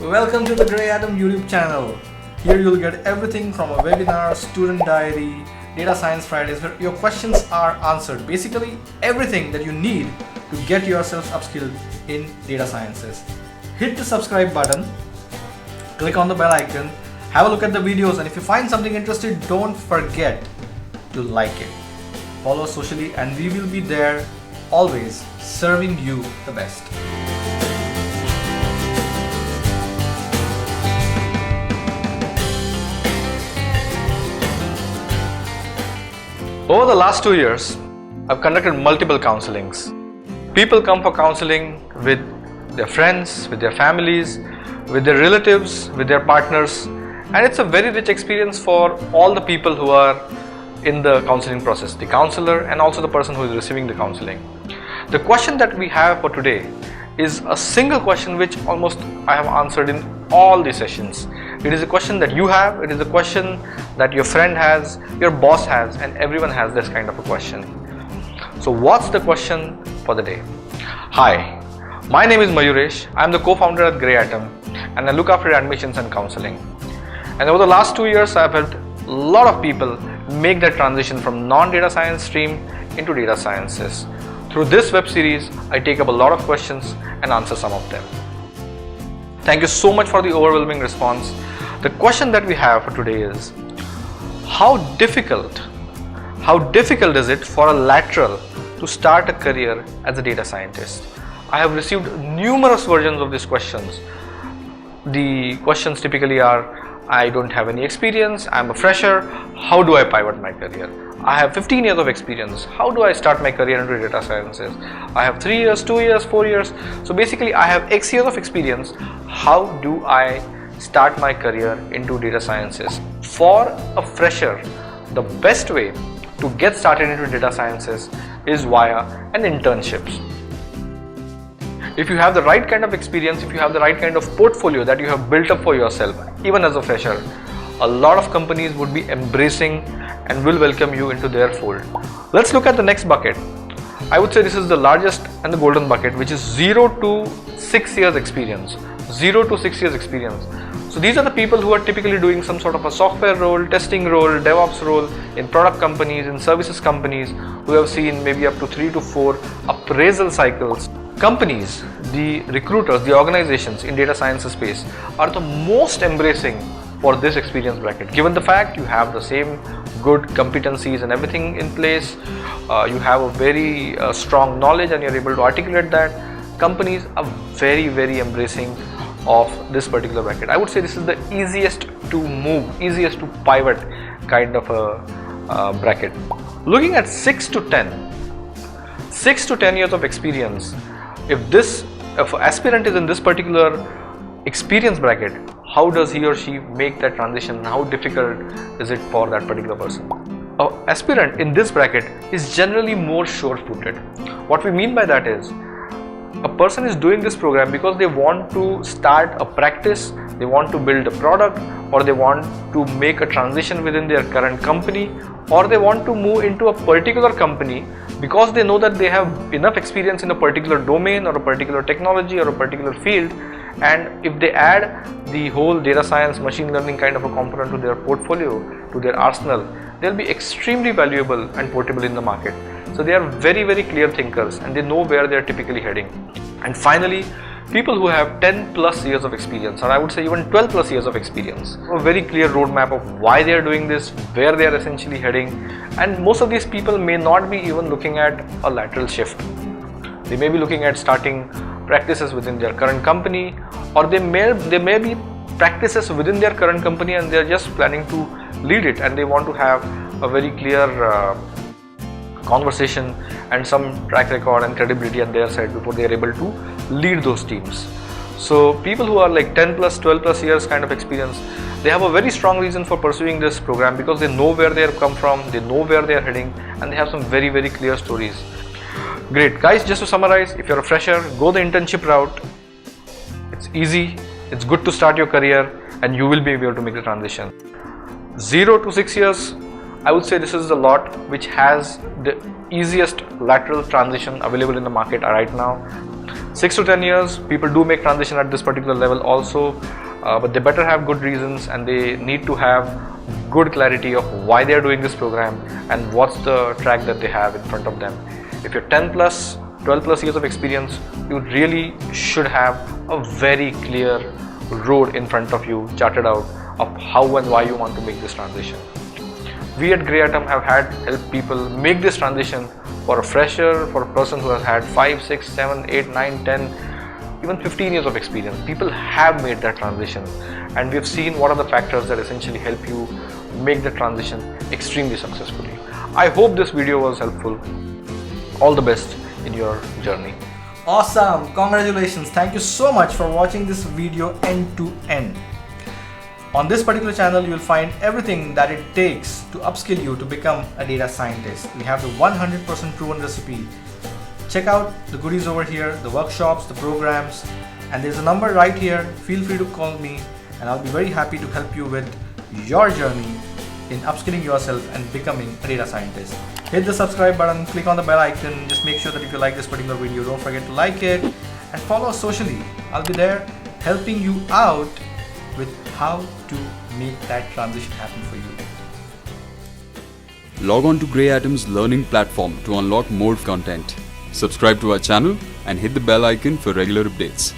Welcome to the Grey Atom YouTube channel. Here you'll get everything from a webinar, student diary, data science Fridays where your questions are answered. Basically everything that you need to get yourself upskilled in data sciences. Hit the subscribe button, click on the bell icon, have a look at the videos, and if you find something interesting, don't forget to like it. Follow us socially and we will be there always serving you the best. Over the last 2 years, I've conducted multiple counselings. People come for counseling with their friends, with their families, with their relatives, with their partners, and it's a very rich experience for all the people who are in the counseling process, the counsellor and also the person who is receiving the counseling. The question that we have for today is a single question which almost I have answered in all the sessions. It is a question that you have, it is a question that your friend has, your boss has, and everyone has this kind of a question. So what's the question for the day? Hi, my name is Mayuresh. I am the co-founder at Grey Atom and I look after admissions and counseling. And over the last 2 years I have helped a lot of people make that transition from non-data science stream into data sciences. Through this web series, I take up a lot of questions and answer some of them. Thank you so much for the overwhelming response. The question that we have for today is, how difficult is it for a lateral to start a career as a data scientist? I have received numerous versions of these questions. The questions typically are, I don't have any experience, I'm a fresher, how do I pivot my career? I have 15 years of experience, how do I start my career into data sciences? I have 3 years, 2 years, 4 years. So basically I have X years of experience, how do I start my career into data sciences? For a fresher, the best way to get started into data sciences is via an internships. If you have the right kind of experience, if you have the right kind of portfolio that you have built up for yourself, even as a fresher, a lot of companies would be embracing and will welcome you into their fold. Let's look at the next bucket. I would say this is the largest and the golden bucket, which is 0 to 6 years experience. 0 to 6 years experience. So these are the people who are typically doing some sort of a software role, testing role, DevOps role in product companies, in services companies, who have seen maybe up to 3 to 4 appraisal cycles. Companies, the recruiters, the organizations in data sciences space are the most embracing for this experience bracket. Given the fact you have the same good competencies and everything in place, you have a very strong knowledge and you're able to articulate that, companies are very embracing of this particular bracket. I would say this is the easiest to move, easiest to pivot kind of a bracket. Looking at 6 to 10 years of experience, if an aspirant is in this particular experience bracket, how does he or she make that transition? How difficult is it for that particular person? An aspirant in this bracket is generally more sure-footed. What we mean by that is, a person is doing this program because they want to start a practice, they want to build a product, or they want to make a transition within their current company, or they want to move into a particular company because they know that they have enough experience in a particular domain or a particular technology or a particular field, and if they add the whole data science, machine learning kind of a component to their portfolio, to their arsenal, they'll be extremely valuable and portable in the market. So they are very clear thinkers and they know where they're typically heading. And finally, people who have 10 plus years of experience, or I would say even 12 plus years of experience, a very clear roadmap of why they are doing this, where they are essentially heading, and most of these people may not be even looking at a lateral shift. They may be looking at starting practices within their current company, or they may be practices within their current company and they are just planning to lead it, and they want to have a very clear conversation and some track record and credibility on their side before they are able to lead those teams. So people who are like 10 plus, 12 plus years kind of experience, they have a very strong reason for pursuing this program because they know where they have come from, they know where they are heading, and they have some very clear stories. Great guys, just to summarize, if you're a fresher, go the internship route. It's easy, it's good to start your career, and you will be able to make the transition. 0 to 6 years, I would say this is the lot which has the easiest lateral transition available in the market right now. 6 to 10 years, people do make transition at this particular level also, but they better have good reasons, and they need to have good clarity of why they are doing this program and what's the track that they have in front of them. If you're 10 plus, 12 plus years of experience, you really should have a very clear road in front of you charted out of how and why you want to make this transition. We at Grey Atom have helped people make this transition for a fresher, for a person who has had 5, 6, 7, 8, 9, 10, even 15 years of experience. People have made that transition, and we have seen what are the factors that essentially help you make the transition extremely successfully. I hope this video was helpful. All the best in your journey. Awesome! Congratulations! Thank you so much for watching this video end to end. On this particular channel, you will find everything that it takes to upskill you to become a data scientist. We have the 100% proven recipe. Check out the goodies over here, the workshops, the programs, and there's a number right here. Feel free to call me, and I'll be very happy to help you with your journey in upskilling yourself and becoming a data scientist. Hit the subscribe button, click on the bell icon. Just make sure that if you like this particular video, don't forget to like it and follow us socially. I'll be there helping you out with how to make that transition happen for you. Log on to Grey Atom's learning platform to unlock more content. Subscribe to our channel and hit the bell icon for regular updates.